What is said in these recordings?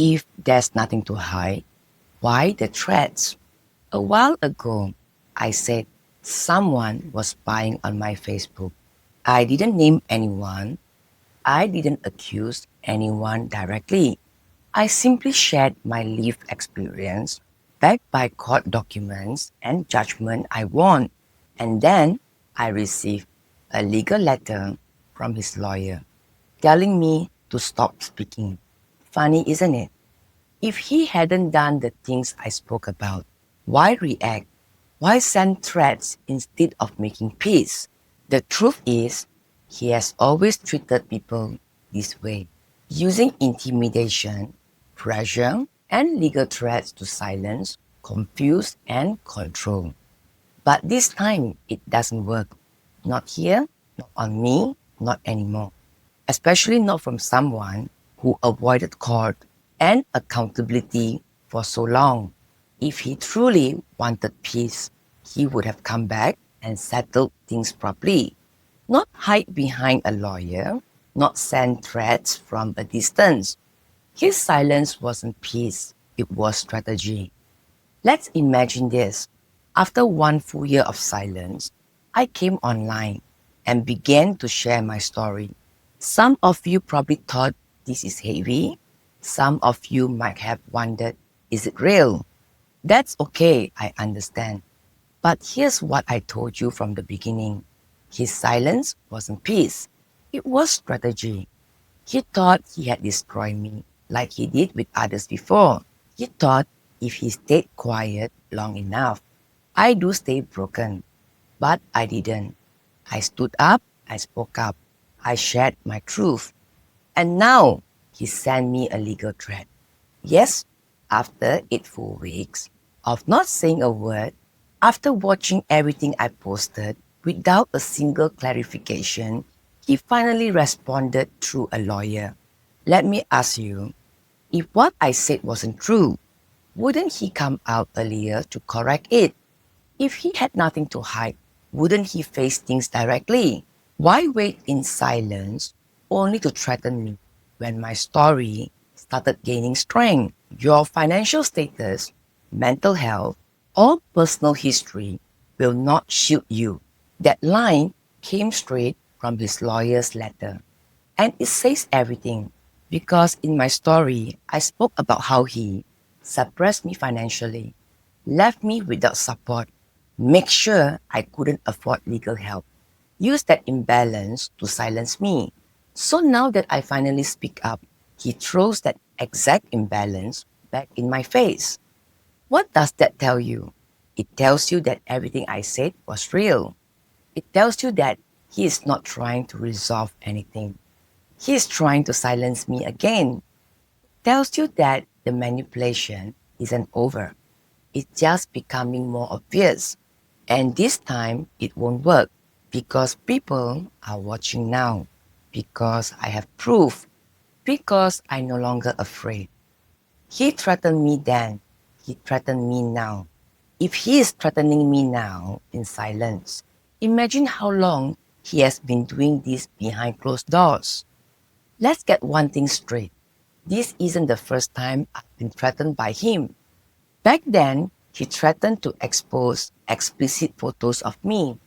If there's nothing to hide, why the threats? A while ago, I said someone was spying on my Facebook. I didn't name anyone. I didn't accuse anyone directly. I simply shared my lived experience, backed by court documents and judgment I won. And then I received a legal letter from his lawyer telling me to stop speaking. Funny, isn't it? If he hadn't done the things I spoke about, why react? Why send threats instead of making peace? The truth is, he has always treated people this way, using intimidation, pressure, and legal threats to silence, confuse, and control. But this time, it doesn't work. Not here, not on me, not anymore. Especially not from someone who avoided court and accountability for so long. If he truly wanted peace, he would have come back and settled things properly, not hide behind a lawyer, not send threats from a distance. His silence wasn't peace, it was strategy. Let's imagine this. After 1 full year of silence, I came online and began to share my story. Some of you probably thought this is heavy. Some of you might have wondered, is it real? That's okay, I understand. But here's what I told you from the beginning. His silence wasn't peace. It was strategy. He thought he had destroyed me like he did with others before. He thought if he stayed quiet long enough, I do stay broken. But I didn't. I stood up, I spoke up, I shared my truth. And now he sent me a legal threat. Yes, after 8 full weeks of not saying a word, after watching everything I posted without a single clarification, he finally responded through a lawyer. Let me ask you, if what I said wasn't true, wouldn't he come out earlier to correct it? If he had nothing to hide, wouldn't he face things directly? Why wait in silence only to threaten me when my story started gaining strength? Your financial status, mental health, or personal history will not shield you. That line came straight from his lawyer's letter. And it says everything because in my story, I spoke about how he suppressed me financially, left me without support, make sure I couldn't afford legal help, used that imbalance to silence me. So now that I finally speak up, he throws that exact imbalance back in my face. What does that tell you? It tells you that everything I said was real. It tells you that he is not trying to resolve anything. He is trying to silence me again. Tells you that the manipulation isn't over. It's just becoming more obvious. And this time it won't work because people are watching now. Because I have proof. Because I'm no longer afraid. He threatened me then. He threatened me now. If he is threatening me now in silence, imagine how long he has been doing this behind closed doors. Let's get one thing straight. This isn't the first time I've been threatened by him. Back then, he threatened to expose explicit photos of me,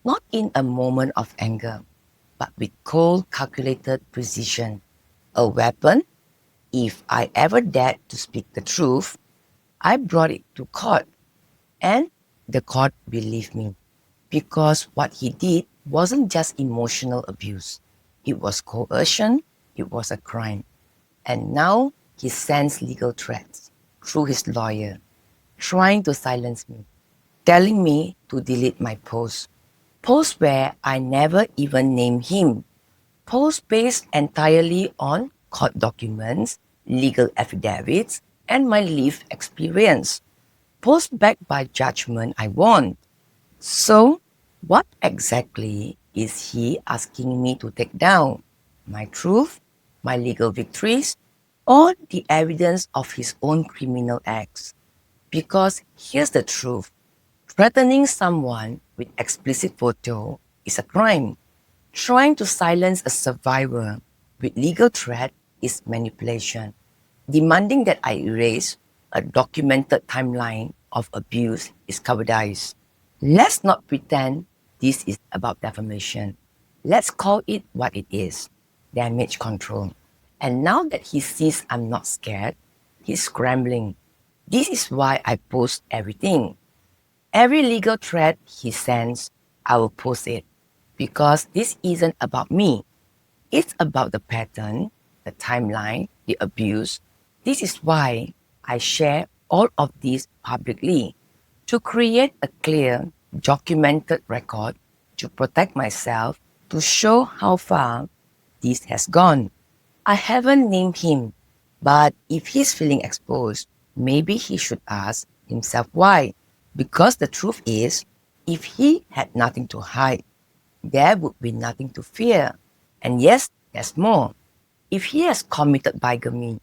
not in a moment of anger, but with cold, calculated precision. A weapon. If I ever dared to speak the truth, I brought it to court. And the court believed me because what he did wasn't just emotional abuse. It was coercion, it was a crime. And now he sends legal threats through his lawyer, trying to silence me, telling me to delete my posts. Posts where I never even named him. Posts based entirely on court documents, legal affidavits, and my lived experience. Posts backed by judgment I won. So, what exactly is he asking me to take down? My truth, my legal victories, or the evidence of his own criminal acts? Because here's the truth. Threatening someone with explicit photo is a crime. Trying to silence a survivor with legal threat is manipulation. Demanding that I erase a documented timeline of abuse is cowardice. Let's not pretend this is about defamation. Let's call it what it is: damage control. And now that he sees I'm not scared, he's scrambling. This is why I post everything. Every legal thread he sends, I will post it. Because this isn't about me. It's about the pattern, the timeline, the abuse. This is why I share all of this publicly, to create a clear, documented record, to protect myself, to show how far this has gone. I haven't named him, but if he's feeling exposed, maybe he should ask himself why. Because the truth is, if he had nothing to hide, there would be nothing to fear. And yes, there's more. If he has committed bigamy,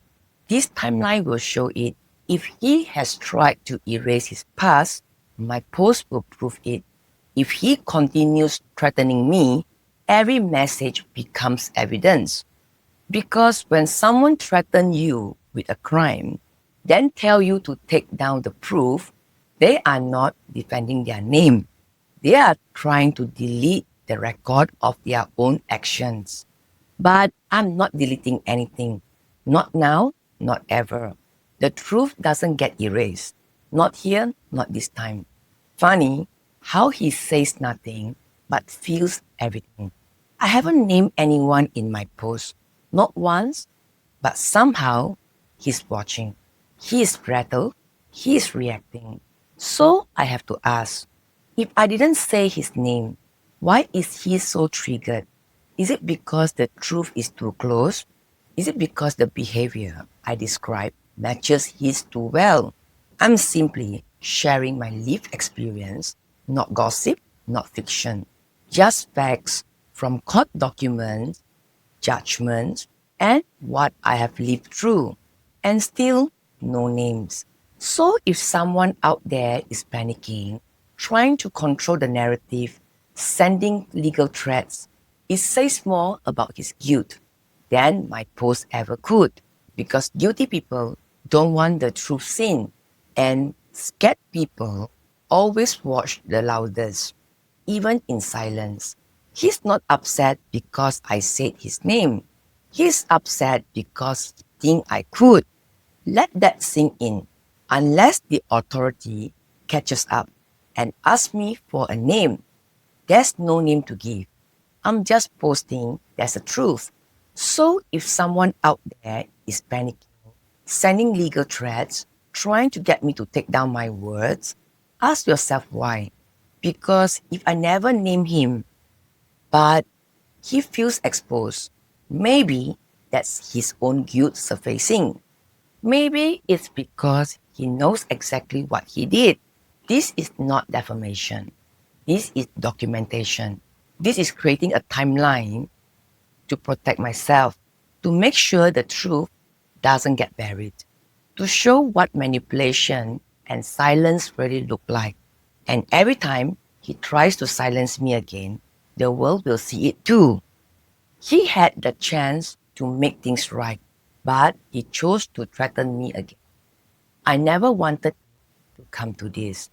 this timeline will show it. If he has tried to erase his past, my post will prove it. If he continues threatening me, every message becomes evidence. Because when someone threatens you with a crime, then tell you to take down the proof, they are not defending their name. They are trying to delete the record of their own actions. But I'm not deleting anything. Not now, not ever. The truth doesn't get erased. Not here, not this time. Funny how he says nothing but feels everything. I haven't named anyone in my post, not once, but somehow he's watching. He is rattled. He is reacting. So I have to ask, if I didn't say his name, why is he so triggered? Is it because the truth is too close? Is it because the behavior I describe matches his too well? I'm simply sharing my lived experience, not gossip, not fiction. Just facts from court documents, judgments, and what I have lived through. And still, no names. So if someone out there is panicking, trying to control the narrative, sending legal threats, it says more about his guilt than my post ever could. Because guilty people don't want the truth seen, and scared people always watch the loudest, even in silence. He's not upset because I said his name. He's upset because he thinks I could. Let that sink in. Unless the authority catches up and asks me for a name, there's no name to give. I'm just posting there's a truth. So if someone out there is panicking, sending legal threats, trying to get me to take down my words, ask yourself why. Because if I never name him, but he feels exposed, maybe that's his own guilt surfacing. Maybe it's because he knows exactly what he did. This is not defamation. This is documentation. This is creating a timeline to protect myself, to make sure the truth doesn't get buried, to show what manipulation and silence really look like. And every time he tries to silence me again, the world will see it too. He had the chance to make things right, but he chose to threaten me again. I never wanted to come to this.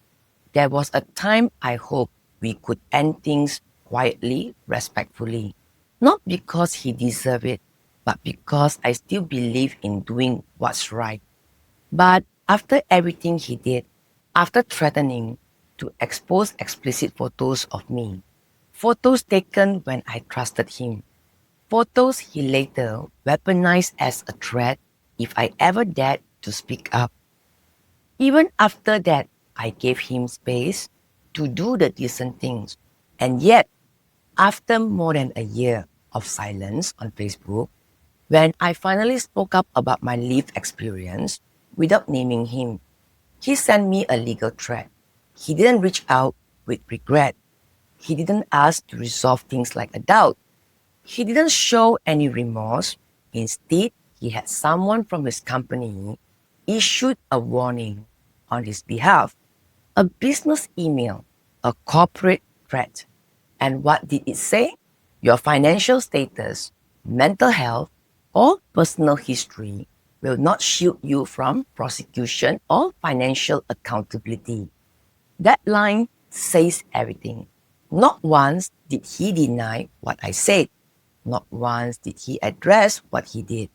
There was a time I hoped we could end things quietly, respectfully. Not because he deserved it, but because I still believe in doing what's right. But after everything he did, after threatening to expose explicit photos of me, photos taken when I trusted him, photos he later weaponized as a threat if I ever dared to speak up. Even after that, I gave him space to do the decent things. And yet, after more than a year of silence on Facebook, when I finally spoke up about my lived experience without naming him, he sent me a legal threat. He didn't reach out with regret. He didn't ask to resolve things like a doubt. He didn't show any remorse. Instead, he had someone from his company issued a warning on his behalf, a business email, a corporate threat. And what did it say? Your financial status, mental health, or personal history will not shield you from prosecution or financial accountability. That line says everything. Not once did he deny what I said. Not once did he address what he did.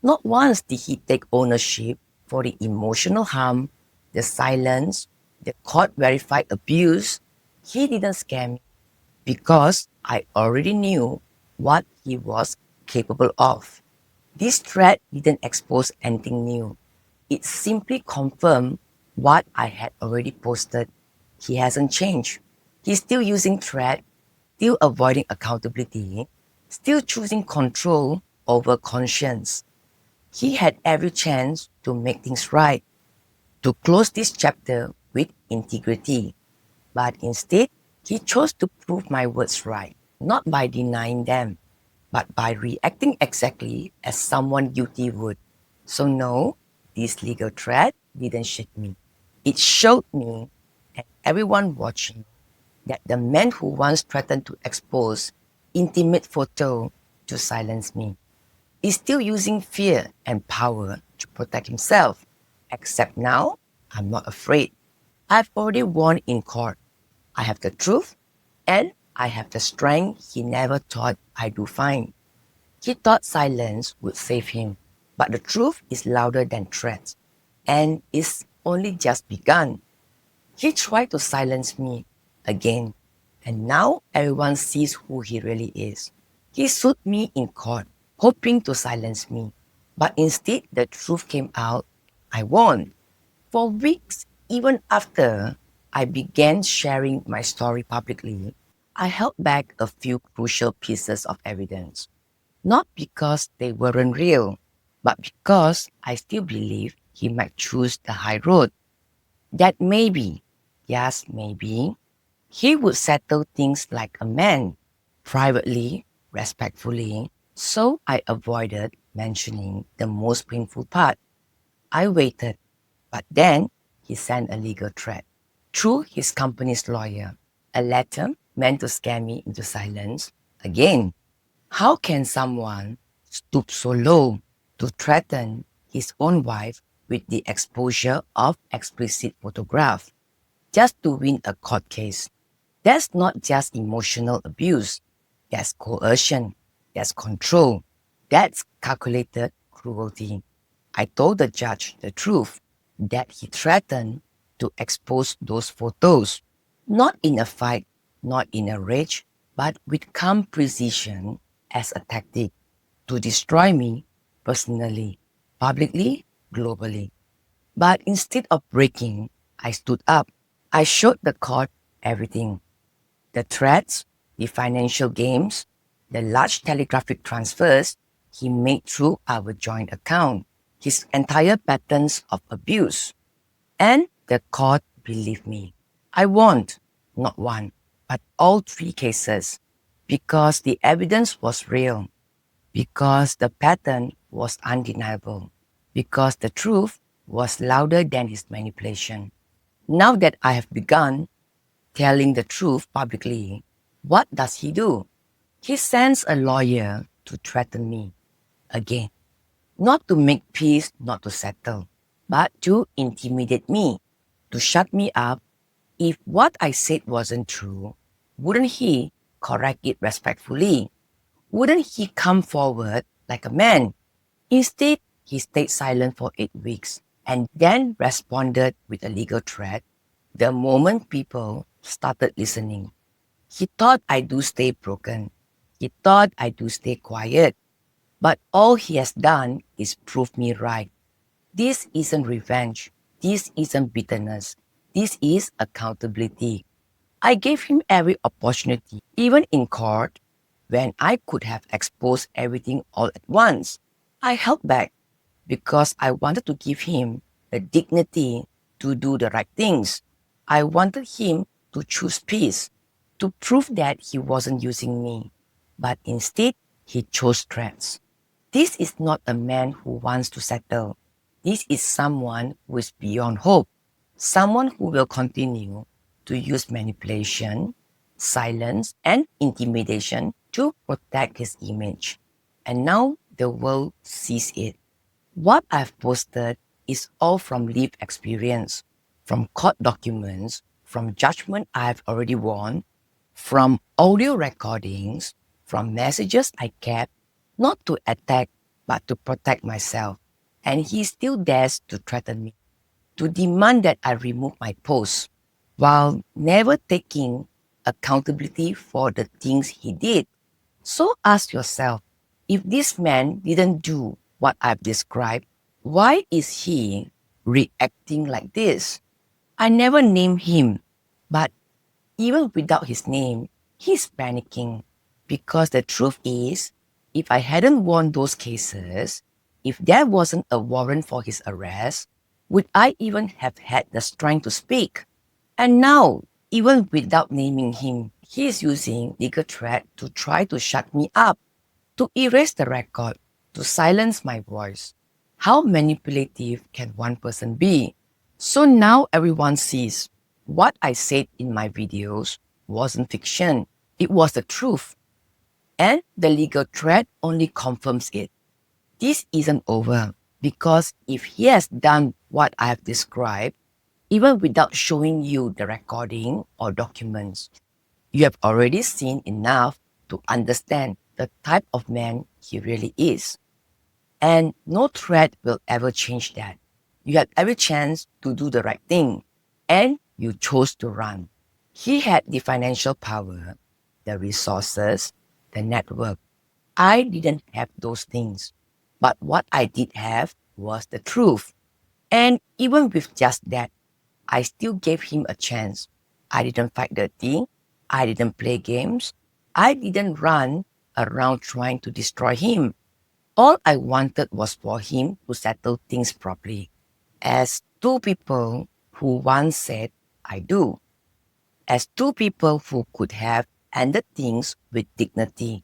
Not once did he take ownership for the emotional harm, the silence, the court verified abuse. He didn't scare me because I already knew what he was capable of. This thread didn't expose anything new. It simply confirmed what I had already posted. He hasn't changed. He's still using threat, still avoiding accountability, still choosing control over conscience. He had every chance to make things right, to close this chapter with integrity. But instead, he chose to prove my words right, not by denying them, but by reacting exactly as someone guilty would. So no, this legal threat didn't shake me. It showed me and everyone watching that the man who once threatened to expose intimate photo to silence me is still using fear and power to protect himself. Except now, I'm not afraid. I've already won in court. I have the truth and I have the strength he never thought I do find. He thought silence would save him, but the truth is louder than threats, and it's only just begun. He tried to silence me again, and now everyone sees who he really is. He sued me in court, hoping to silence me, but instead the truth came out. I won. For weeks, even after I began sharing my story publicly, I held back a few crucial pieces of evidence. Not because they weren't real, but because I still believed he might choose the high road. That maybe, yes, maybe, he would settle things like a man, privately, respectfully. So I avoided mentioning the most painful part. I waited, but then he sent a legal threat through his company's lawyer, a letter meant to scare me into silence. Again, how can someone stoop so low to threaten his own wife with the exposure of explicit photograph just to win a court case? That's not just emotional abuse. That's coercion. That's control. That's calculated cruelty. I told the judge the truth that he threatened to expose those photos, not in a fight, not in a rage, but with calm precision as a tactic to destroy me personally, publicly, globally. But instead of breaking, I stood up. I showed the court everything: the threats, the financial games, the large telegraphic transfers he made through our joint account, his entire patterns of abuse. And the court believed me. I won, not one, but all three cases, because the evidence was real, because the pattern was undeniable, because the truth was louder than his manipulation. Now that I have begun telling the truth publicly, what does he do? He sends a lawyer to threaten me again, not to make peace, not to settle, but to intimidate me, to shut me up. If what I said wasn't true, wouldn't he correct it respectfully? Wouldn't he come forward like a man? Instead, he stayed silent for 8 weeks and then responded with a legal threat the moment people started listening. He thought I do stay broken. He thought I do stay quiet. But all he has done is prove me right. This isn't revenge. This isn't bitterness. This is accountability. I gave him every opportunity, even in court, when I could have exposed everything all at once. I held back because I wanted to give him the dignity to do the right things. I wanted him to choose peace, to prove that he wasn't using me, but instead he chose threats. This is not a man who wants to settle. This is someone who is beyond hope, someone who will continue to use manipulation, silence, and intimidation to protect his image. And now the world sees it. What I've posted is all from lived experience, from court documents, from judgment I've already won, from audio recordings, from messages I kept, not to attack, but to protect myself. And he still dares to threaten me, to demand that I remove my post, while never taking accountability for the things he did. So ask yourself, if this man didn't do what I've described, why is he reacting like this? I never named him, but even without his name, he's panicking. Because the truth is, if I hadn't won those cases, if there wasn't a warrant for his arrest, would I even have had the strength to speak? And now, even without naming him, he is using legal threat to try to shut me up, to erase the record, to silence my voice. How manipulative can one person be? So now everyone sees what I said in my videos wasn't fiction, it was the truth. And the legal threat only confirms it. This isn't over because if he has done what I have described, even without showing you the recording or documents, you have already seen enough to understand the type of man he really is. And no threat will ever change that. You had every chance to do the right thing, and you chose to run. He had the financial power, the resources, the network. I didn't have those things. But what I did have was the truth. And even with just that, I still gave him a chance. I didn't fight dirty. I didn't play games. I didn't run around trying to destroy him. All I wanted was for him to settle things properly. As two people who once said, I do. As two people who could have ended things with dignity.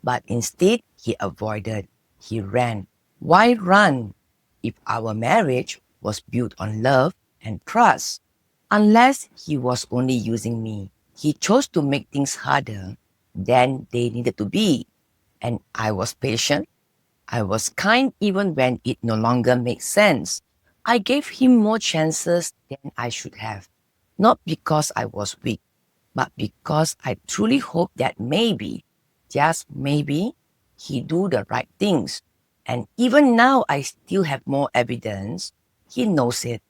But instead, he avoided. He ran. Why run if our marriage was built on love and trust? Unless he was only using me. He chose to make things harder than they needed to be. And I was patient. I was kind even when it no longer made sense. I gave him more chances than I should have. Not because I was weak, but because I truly hoped that maybe, just maybe, he do the right things. And even now I still have more evidence. He knows it.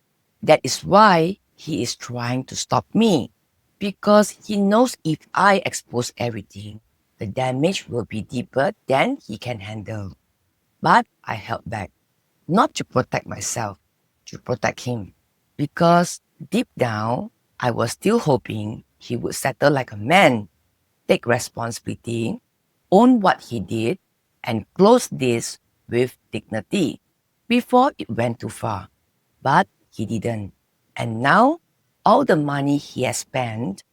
That is why he is trying to stop me. Because he knows if I expose everything, the damage will be deeper than he can handle. But I held back, not to protect myself, to protect him. Because deep down, I was still hoping he would settle like a man, take responsibility, own what he did, and close this with dignity before it went too far. But he didn't. And now, all the money he has spent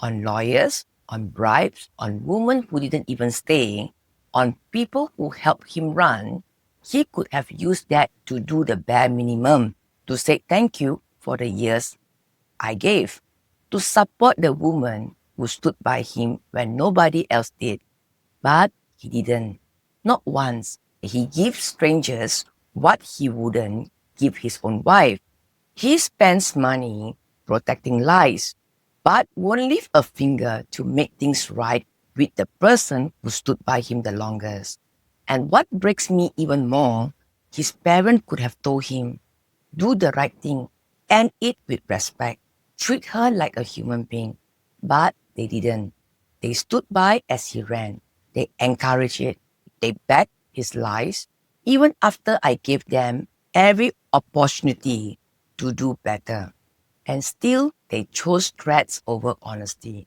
on lawyers, on bribes, on women who didn't even stay, on people who helped him run, he could have used that to do the bare minimum, to say thank you for the years I gave, to support the woman who stood by him when nobody else did. But he didn't. Not once. He gives strangers what he wouldn't give his own wife. He spends money protecting lies, but won't lift a finger to make things right with the person who stood by him the longest. And what breaks me even more, his parents could have told him, do the right thing, and it with respect. Treat her like a human being. But they didn't. They stood by as he ran. They encouraged it. They backed his lies, even after I gave them every opportunity to do better. And still, they chose threats over honesty,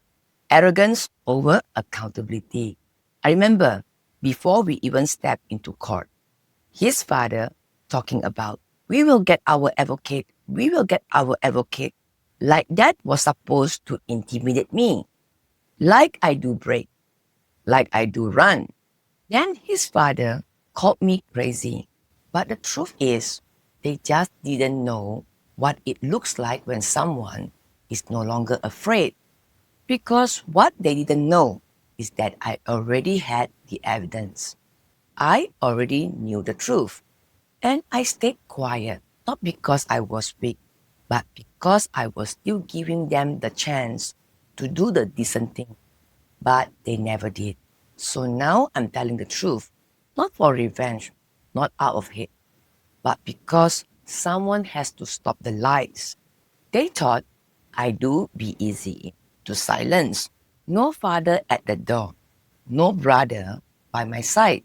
arrogance over accountability. I remember before we even stepped into court, his father talking about, we will get our advocate, we will get our advocate. Like that was supposed to intimidate me. Like I do break, like I do run. Then his father called me crazy. But the truth is, they just didn't know what it looks like when someone is no longer afraid. Because what they didn't know is that I already had the evidence. I already knew the truth. And I stayed quiet, not because I was weak, but because I was still giving them the chance to do the decent thing. But they never did. So now I'm telling the truth, not for revenge, not out of hate, but because someone has to stop the lies. They thought I'd be easy to silence. No father at the door, no brother by my side.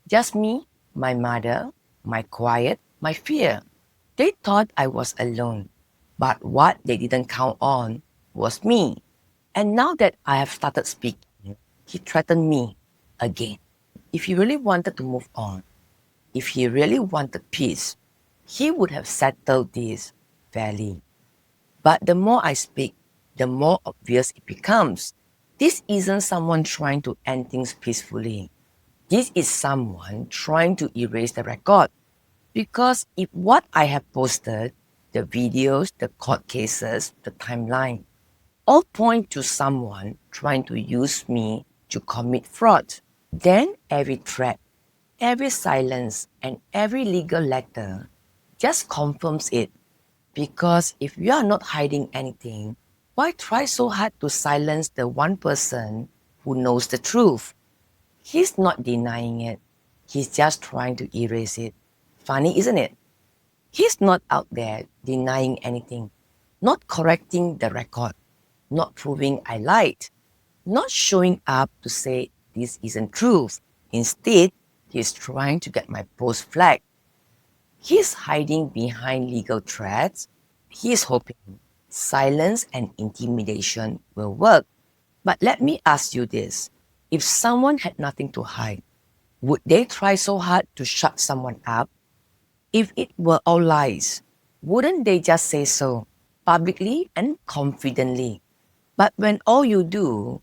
Just me, my mother, my quiet, my fear. They thought I was alone. But what they didn't count on was me. And now that I have started speaking, he threatened me again. If he really wanted to move on, if he really wanted peace, he would have settled this fairly. But the more I speak, the more obvious it becomes. This isn't someone trying to end things peacefully. This is someone trying to erase the record. Because if what I have posted, the videos, the court cases, the timeline, all point to someone trying to use me to commit fraud, then every threat, every silence, and every legal letter just confirms it. Because if you are not hiding anything, why try so hard to silence the one person who knows the truth? He's not denying it. He's just trying to erase it. Funny, isn't it? He's not out there denying anything, not correcting the record, not proving I lied, not showing up to say this isn't truth. Instead, he's trying to get my post flagged. He's hiding behind legal threats. He's hoping silence and intimidation will work. But let me ask you this. If someone had nothing to hide, would they try so hard to shut someone up? If it were all lies, wouldn't they just say so publicly and confidently? But when all you do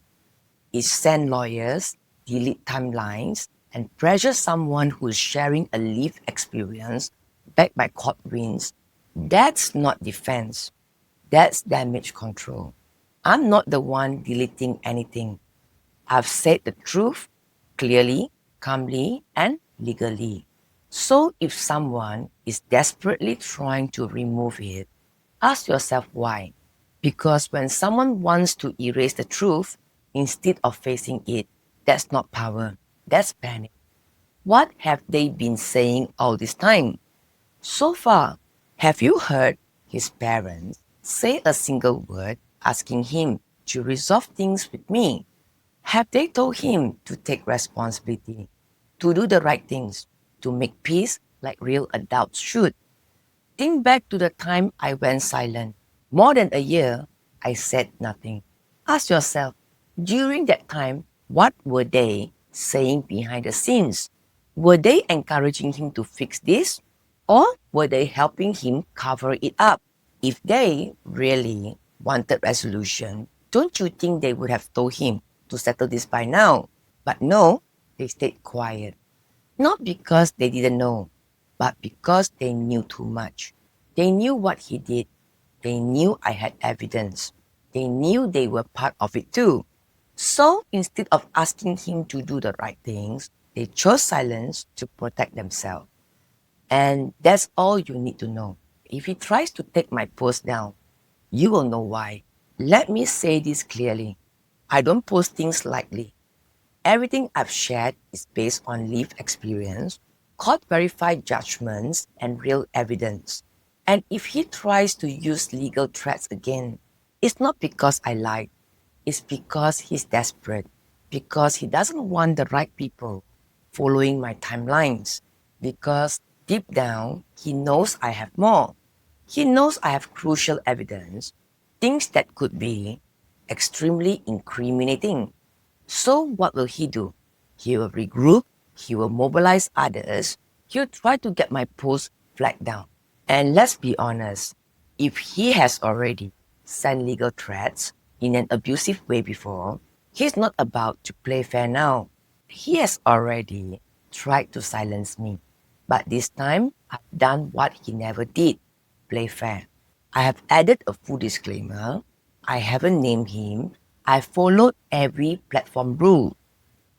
is send lawyers, delete timelines, and pressure someone who's sharing a lived experience backed by court wins, that's not defense. That's damage control. I'm not the one deleting anything. I've said the truth clearly, calmly, and legally. So if someone is desperately trying to remove it, ask yourself why. Because when someone wants to erase the truth instead of facing it, that's not power, that's panic. What have they been saying all this time? So far, have you heard his parents say a single word asking him to resolve things with me? Have they told him to take responsibility, to do the right things, to make peace like real adults should? Think back to the time I went silent. More than a year, I said nothing. Ask yourself, during that time, what were they saying behind the scenes? Were they encouraging him to fix this? Or were they helping him cover it up? If they really wanted resolution, don't you think they would have told him to settle this by now? But no, they stayed quiet. Not because they didn't know, but because they knew too much. They knew what he did. They knew I had evidence. They knew they were part of it too. So instead of asking him to do the right things, they chose silence to protect themselves. And that's all you need to know. If he tries to take my post down, you will know why. Let me say this clearly. I don't post things lightly. Everything I've shared is based on lived experience, court-verified judgments, and real evidence. And if he tries to use legal threats again, it's not because I lied. It's because he's desperate. Because he doesn't want the right people following my timelines. Because deep down, he knows I have more. He knows I have crucial evidence, things that could be extremely incriminating. So what will he do? He will regroup, he will mobilize others, he'll try to get my post flagged down. And let's be honest, if he has already sent legal threats in an abusive way before, he's not about to play fair now. He has already tried to silence me. But this time, I've done what he never did, play fair. I have added a full disclaimer. I haven't named him. I followed every platform rule.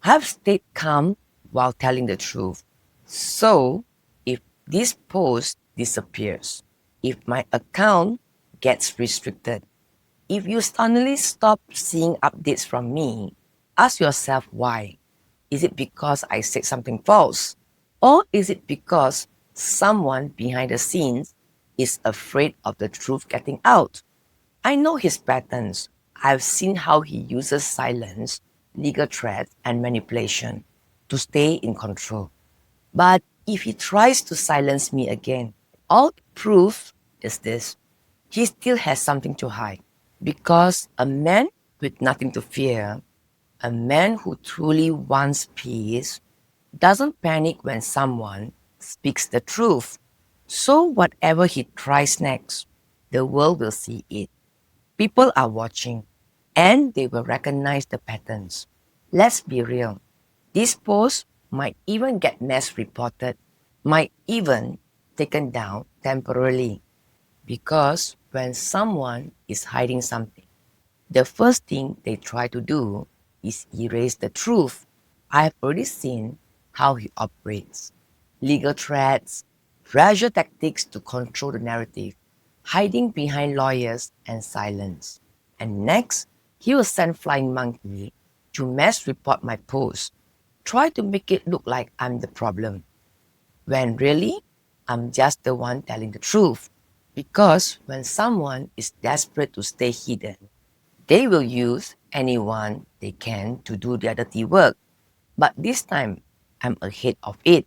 I have stayed calm while telling the truth. So, if this post disappears, if my account gets restricted, if you suddenly stop seeing updates from me, ask yourself why. Is it because I said something false? Or is it because someone behind the scenes is afraid of the truth getting out? I know his patterns. I've seen how he uses silence, legal threats, and manipulation to stay in control. But if he tries to silence me again, all proof is this: he still has something to hide. Because a man with nothing to fear, a man who truly wants peace, doesn't panic when someone speaks the truth. So, whatever he tries next, the world will see it. People are watching and they will recognize the patterns. Let's be real. This post might even get mass reported, might even taken down temporarily. Because when someone is hiding something, the first thing they try to do is erase the truth. I've already seen how he operates. Legal threats, pressure tactics to control the narrative, hiding behind lawyers and silence. And next, he will send flying monkey to mass report my post, try to make it look like I'm the problem, when really I'm just the one telling the truth. Because when someone is desperate to stay hidden, they will use anyone they can to do their dirty work. But this time, I'm ahead of it.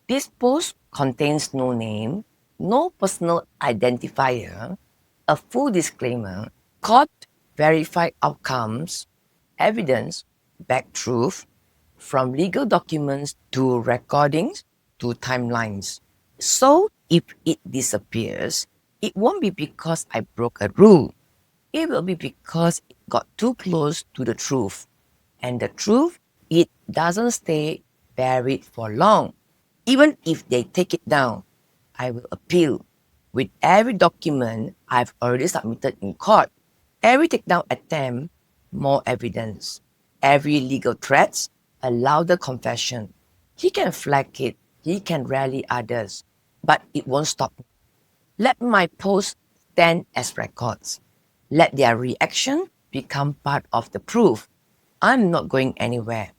This post contains no name, no personal identifier, a full disclaimer, court verified outcomes, evidence, back truth, from legal documents to recordings to timelines. So if it disappears, it won't be because I broke a rule. It will be because it got too close to the truth. And the truth, it doesn't stay buried for long. Even if they take it down, I will appeal. With every document I've already submitted in court, every takedown attempt, more evidence. Every legal threat, a louder confession. He can flag it, he can rally others, but it won't stop me. Let my posts stand as records. Let their reaction become part of the proof. I'm not going anywhere,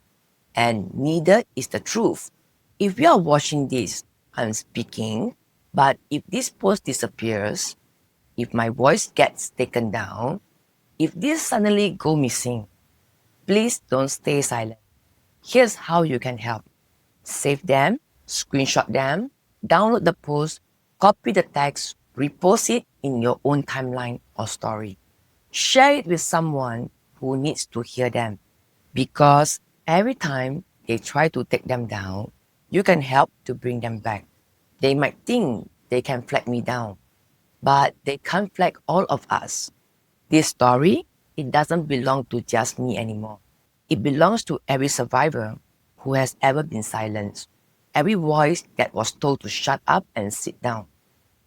and neither is the truth. If you are watching this, I'm speaking, but if this post disappears, if my voice gets taken down, if this suddenly go missing, please don't stay silent. Here's how you can help. Save them, screenshot them, download the post, copy the text, repost it in your own timeline or story. Share it with someone who needs to hear them. Because every time they try to take them down, you can help to bring them back. They might think they can flag me down, but they can't flag all of us. This story, it doesn't belong to just me anymore. It belongs to every survivor who has ever been silenced, every voice that was told to shut up and sit down.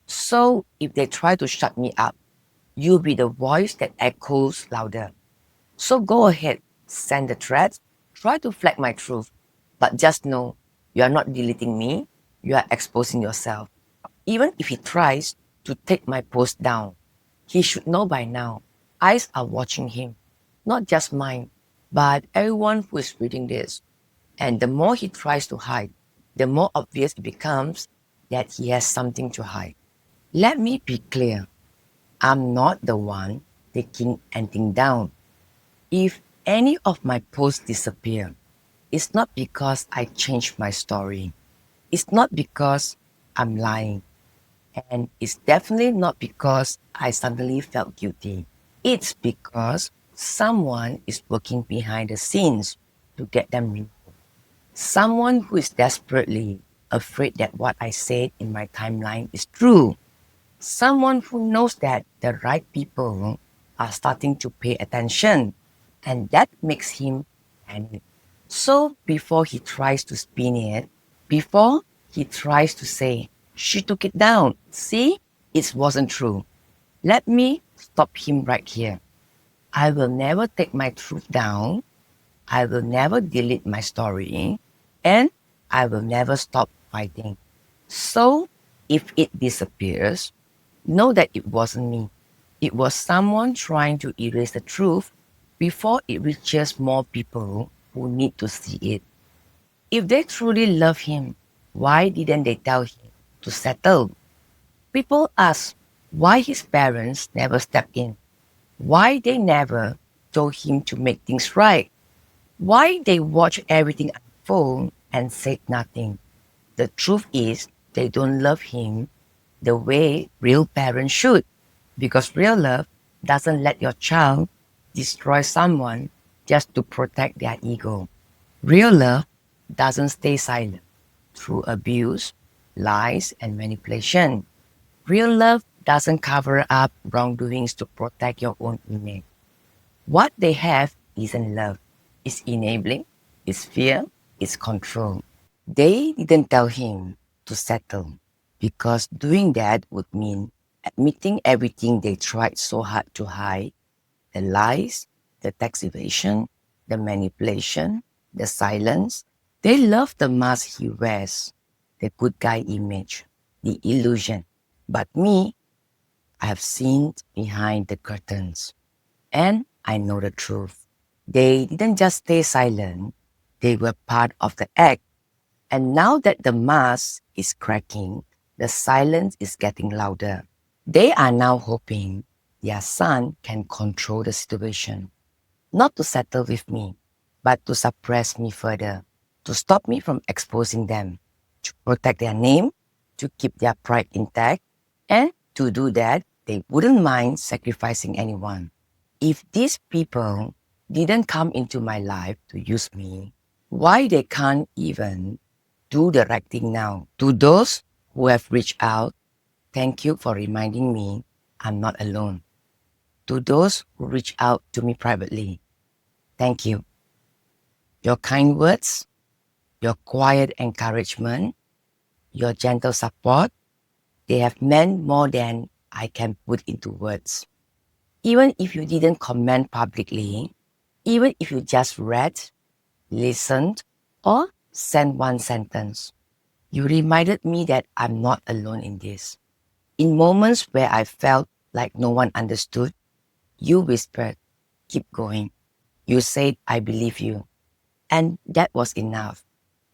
So if they try to shut me up, you'll be the voice that echoes louder. So go ahead, send the threats, try to flag my truth, but just know you are not deleting me, you are exposing yourself. Even if he tries to take my post down, he should know by now. Eyes are watching him, not just mine, but everyone who is reading this. And the more he tries to hide, the more obvious it becomes that he has something to hide. Let me be clear. I'm not the one taking anything down. If any of my posts disappear, it's not because I changed my story. It's not because I'm lying. And it's definitely not because I suddenly felt guilty. It's because someone is working behind the scenes to get them removed. Someone who is desperately afraid that what I said in my timeline is true. Someone who knows that the right people are starting to pay attention, and that makes him panic. So before he tries to spin it, before he tries to say, she took it down, see, it wasn't true. Let me stop him right here. I will never take my truth down. I will never delete my story. And I will never stop fighting. So if it disappears, know that it wasn't me. It was someone trying to erase the truth before it reaches more people who need to see it. If they truly love him, why didn't they tell him to settle? People ask why his parents never stepped in, why they never told him to make things right, why they watched everything unfold and said nothing. The truth is, they don't love him the way real parents should, because real love doesn't let your child destroy someone just to protect their ego. Real love doesn't stay silent through abuse, lies, and manipulation. Real love doesn't cover up wrongdoings to protect your own image. What they have isn't love, it's enabling, it's fear, it's control. They didn't tell him to settle because doing that would mean admitting everything they tried so hard to hide: the lies, the tax evasion, the manipulation, the silence. They love the mask he wears, the good guy image, the illusion. But me, I have seen behind the curtains and I know the truth. They didn't just stay silent, they were part of the act. And now that the mask is cracking, the silence is getting louder. They are now hoping their son can control the situation, not to settle with me, but to suppress me further, to stop me from exposing them, to protect their name, to keep their pride intact, and to do that, they wouldn't mind sacrificing anyone. If these people didn't come into my life to use me, why they can't even do the right thing now? To those who have reached out, thank you for reminding me I'm not alone. To those who reach out to me privately, thank you. Your kind words, your quiet encouragement, your gentle support, they have meant more than I can put into words. Even if you didn't comment publicly, even if you just read, listened, or sent one sentence, you reminded me that I'm not alone in this. In moments where I felt like no one understood, you whispered, keep going. You said, I believe you. And that was enough.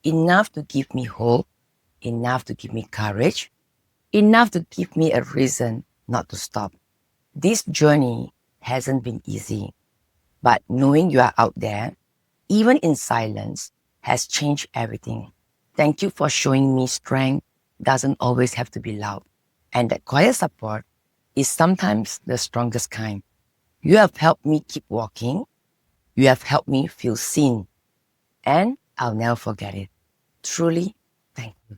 Enough to give me hope, enough to give me courage, enough to give me a reason not to stop. This journey hasn't been easy, but knowing you are out there, even in silence, has changed everything. Thank you for showing me strength doesn't always have to be loud. And that quiet support is sometimes the strongest kind. You have helped me keep walking. You have helped me feel seen. And I'll never forget it. Truly, thank you.